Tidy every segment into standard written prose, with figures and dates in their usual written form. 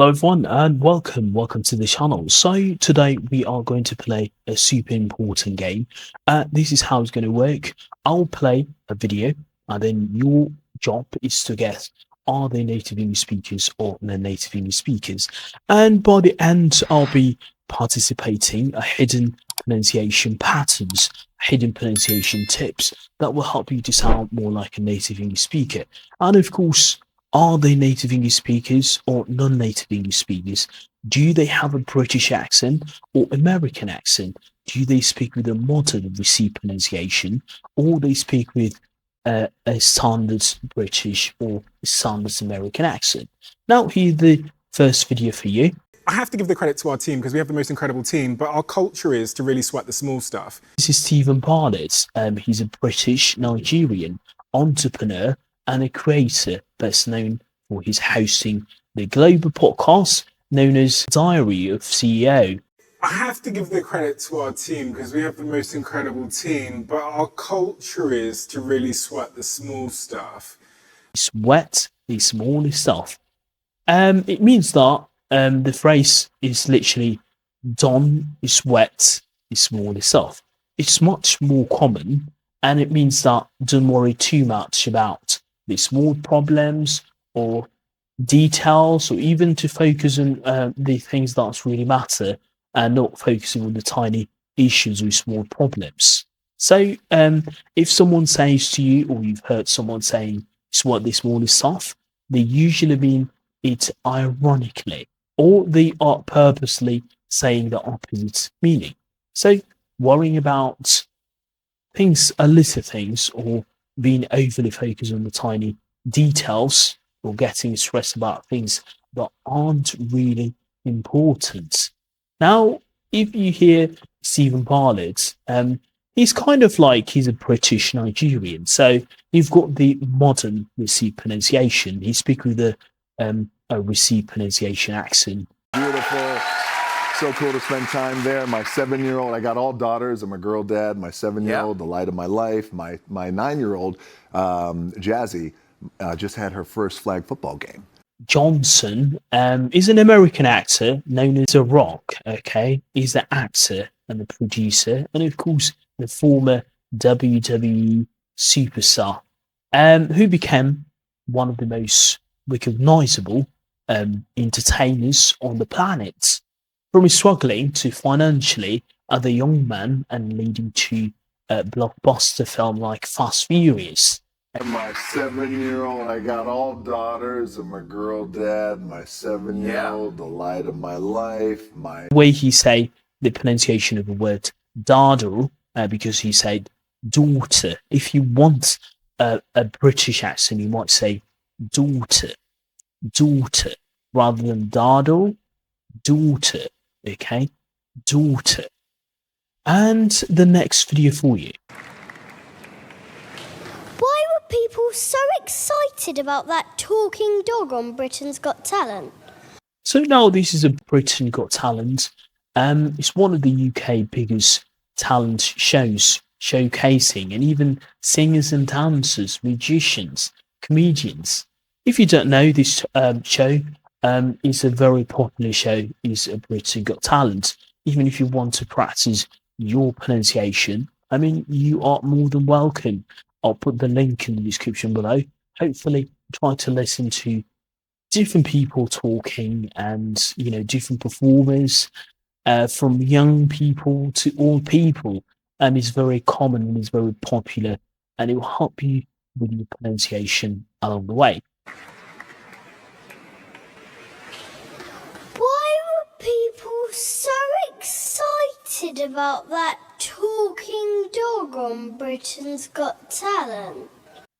Hello everyone and welcome to the channel. So today we are going to play a super important game. This is how it's going to work. I'll play a video and then your job is to guess, are they native English speakers or non-native English speakers? And by the end I'll be participating a hidden pronunciation patterns, hidden pronunciation tips that will help you to sound more like a native English speaker. And of course, are they native English speakers or non-native English speakers? Do they have a British accent or American accent? Do they speak with a modern received pronunciation, or they speak with a standard British or standard American accent? Now, here's the first video for you. I have to give the credit to our team because we have the most incredible team, but our culture is to really sweat the small stuff. This is Stephen Bartlett. He's a British Nigerian entrepreneur and a creator best known for his hosting the global podcast known as Diary of CEO. I have to give the credit to our team because we have the most incredible team, but our culture is to really sweat the small stuff. Sweat the small stuff. It means that the phrase is literally don't sweat the small stuff. It's much more common, and it means that don't worry too much about the small problems or details, or even to focus on the things that really matter and not focusing on the tiny issues or small problems. So if someone says to you, or you've heard someone saying sweat the small stuff, they usually mean it ironically, or they are purposely saying the opposite meaning. So worrying about things, little things, or being overly focused on the tiny details, or getting stressed about things that aren't really important. Now, if you hear Stephen Bartlett, he's kind of like he's a British Nigerian. So you've got the modern received pronunciation. He speaks with a received pronunciation accent. Beautiful. So cool to spend time there. My 7-year-old, I got all daughters. I'm a girl dad. My 7-year-old, the light of my life. My 9-year-old, Jazzy, just had her first flag football game. Johnson is an American actor known as The Rock. Okay, he's the actor and the producer, and of course the former WWE superstar, who became one of the most recognizable entertainers on the planet. From struggling to financially as a young man and leading to a blockbuster film like Fast Furious. My 7-year-old, I got all daughters. I'm a girl dad. My 7-year-old, the light of my life. My way he say the pronunciation of the word daughter, because he said daughter. If you want a British accent, you might say daughter, rather than daughter, daughter. Okay, daughter. And the next video for you. Why were people so excited about that talking dog on Britain's Got Talent? So now this is a Britain Got Talent. It's one of the UK biggest talent shows, showcasing and even singers and dancers, magicians, comedians. If you don't know, this show is a very popular show. It's a Britain Got Talent. Even if you want to practice your pronunciation, I mean, you are more than welcome. I'll put the link in the description below. Hopefully, try to listen to different people talking and, you know, different performers, from young people to old people. It's very common and it's very popular, and it will help you with your pronunciation along the way. Why were people so excited about that talking dog on Britain's Got Talent?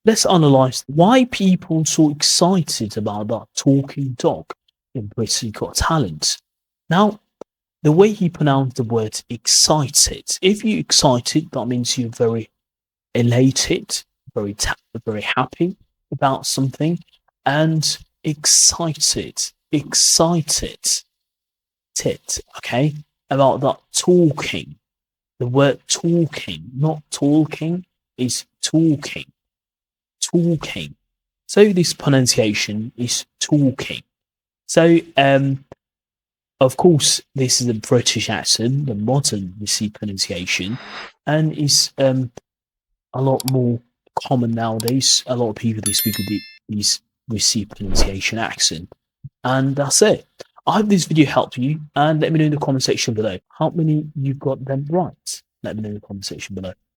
Let's analyse why people so excited about that talking dog in Britain Got Talent. Now, the way he pronounced the word excited, if you're excited, that means you're very elated, very happy about something, and excited, okay, about that talking. The word talking, not talking, is talking. So this pronunciation is talking. So, of course, this is a British accent, the modern received pronunciation, and is a lot more common nowadays. A lot of people they speak with these received pronunciation accent, and that's it. I hope this video helped you, and let me know in the comment section below how many you got them right. Let me know in the comment section below.